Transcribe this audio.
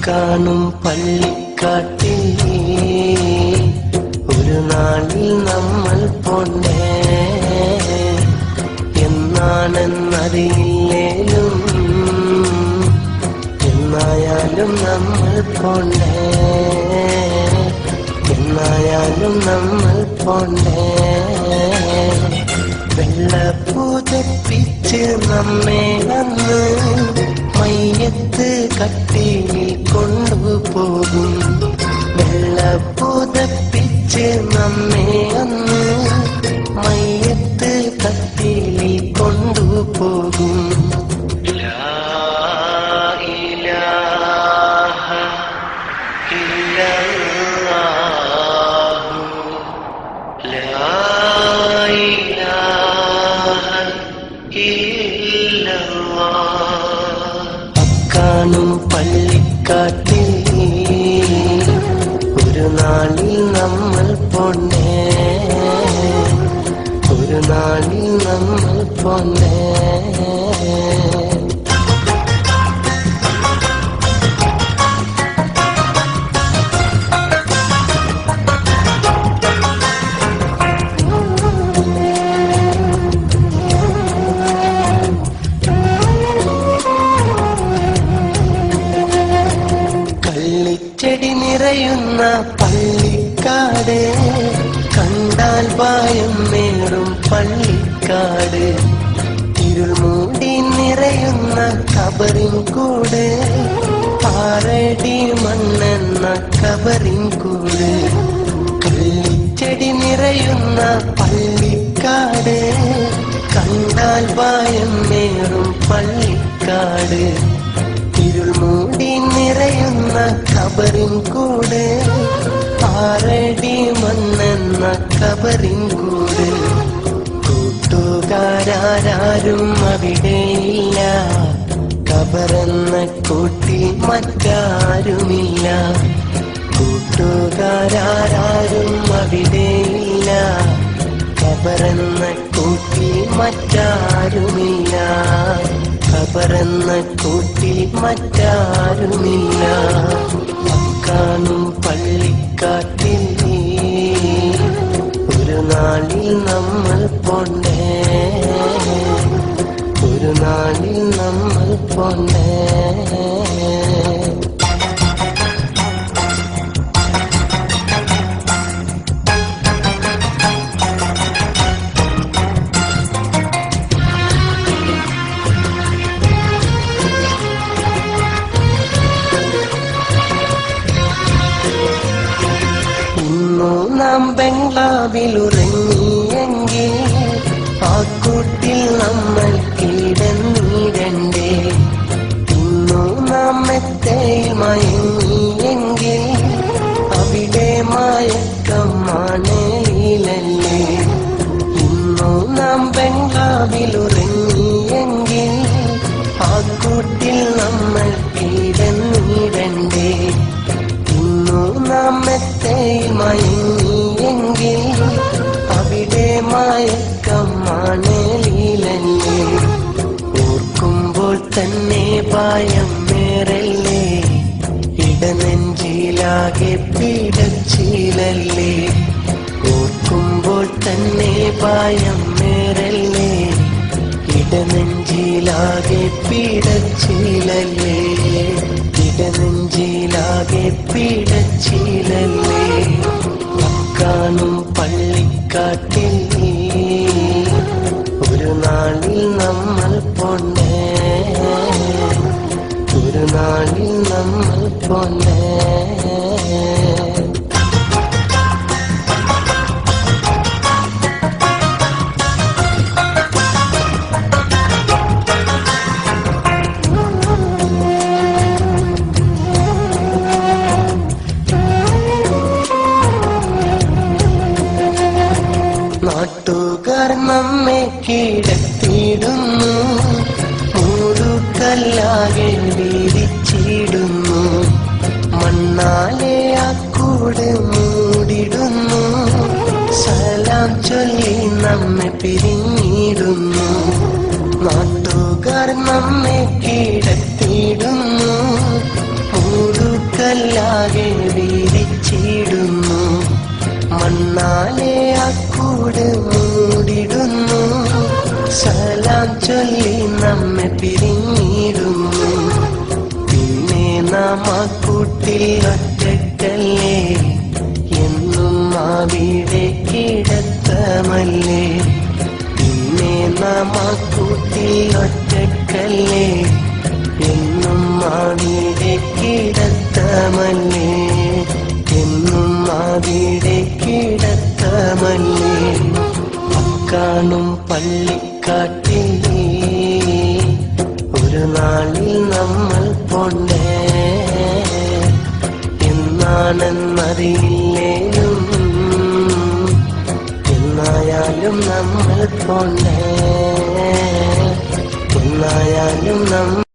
കാണും പള്ളിക്കാട്ടിൽ ഒരു നാളിൽ നമ്മൾ പോണ്ടേ, എന്നാണെന്നറിയില്ലേലും എന്നായാലും നമ്മൾ പോണ്ടേ, എന്നായാലും നമ്മൾ പോണ്ടേ. വെള്ളപ്പൂതപ്പിച്ച് നമ്മെ അന്ന് മയ്യത്ത് കട്ടിലിൽ കൊണ്ടുപോകും. വെള്ളപ്പൂതപ്പിച്ച് നമ്മെ അന്ന് മയ്യത്ത് കട്ടിലിൽ കൊണ്ടുപോകും. ലാ ഇലാഹ ഇല്ലല്ലാഹു ലാ ഇലാഹ ഇല്ലല്ലാഹ്. കാണും പള്ളിക്കാട്ടിൽ ഒരു നാളിൽ നമ്മൾ പോണ്ടേ, ഒരു നാളിൽ നമ്മൾ പോണ്ടേ. ചെടി നിറയുന്ന പള്ളിക്കാട്, കണ്ടാൽ ഭയം മേറും പള്ളിക്കാട്. ഇരുൾ മൂടി നിറയുന്ന കബറിൻ കൂട്, ആറടി മണ്ണെന്ന കബറിൻ കൂട്. കള്ളിച്ചെടി നിറയുന്ന പള്ളിക്കാട്, കണ്ടാൽ ഭയം മേറും പള്ളിക്കാട്. ഇരുൾ മൂടി നിറയുന്ന കബറിൻ കൂട്, ആറടി മണ്ണെന്ന കബറിൻ കൂട്. കൂട്ടുകാരും അവിടെയില്ല, കബറെന്ന കൂട്ടിൽ മറ്റാരുമില്ല. കൂട്ടുകാരും അവിടെയില്ല, കബറെന്ന കൂട്ടിൽ മറ്റാരുമില്ല. കബറെന്ന കൂട്ടിൽ മറ്റാരുമില്ല. കാണും പള്ളിക്കാട്ടിൽ ഒരു നാളിൽ നമ്മൾ പോണ്ടേ, ഒരു നാളിൽ നമ്മൾ പോണ്ടേ. നാം ബംഗ്ലാവിലുറങ്ങിയെങ്കിൽ ആ കൂട്ടിൽ നമ്മൾ കിടന്നിടണ്ടേ. ഇന്നു നാം മെത്തയിൽ മയങ്ങിയെങ്കിൽ അവിടെ മയക്കം മണലിലല്ലേ. ഇന്നു നാം ബംഗ്ലാവിലുറങ്ങിയെങ്കിൽ ആ കൂട്ടിൽ നമ്മൾ കിടന്നിടണ്ടേ. ഇന്നു നാം മെത്തയിൽ മയങ്ങിയെങ്കിൽ അവിടെ മയക്കം മണലിലല്ലേ. ഓർക്കുമ്പോൾ തന്നെ ഭയം മേറല്ലേ, ഇടനെഞ്ചിലാകെ പിടച്ചിലല്ലേ. ഓർക്കുമ്പോൾ തന്നെ ഭയം മേറല്ലേ, ഇടനെഞ്ചിലാകെ പിടച്ചിലല്ലേ. ഇടനെഞ്ചിലാകെ പിടച്ചിലല്ലേ. കാണും പള്ളിക്കാട്ടിൽ ഒരു നാളിൽ നമ്മൾ പോണ്ടേ, ഒരു നാളിൽ നമ്മൾ പോണ്ടേ. നാട്ടുകാർ നമ്മെ കിടത്തിയിടുന്നു, മൂടുകല്ലാകെ വീതിച്ചിടുന്നു. മണ്ണാലെ ആ കൂട് മൂടിടുന്നു, സലാം ചൊല്ലി നമ്മെ പിരിഞ്ഞിടുന്നു. നാട്ടുകാർ നമ്മെ കിടത്തിയിടുന്നു, മൂടുക നാം ആ കൂട്ടിൽ ഒറ്റക്കല്ലേ, എന്നും അവിടെ കിടത്തമല്ലേ. പിന്നെ നാം ആ കൂട്ടിൽ ഒറ്റക്കല്ലേ, എന്നും അവിടെ കിടത്തമല്ലേ, എന്നും അവിടെ കിടത്തമല്ലേ. കാണും പള്ളിക്കാട്ടിൽ ഒരു നാളിൽ നമ്മൾ പോണ്ടേ, എന്നാണെന്നറിയില്ലേലും എന്നായാലും നമ്മൾ പോണ്ടേ, എന്നായാലും നമ്മൾ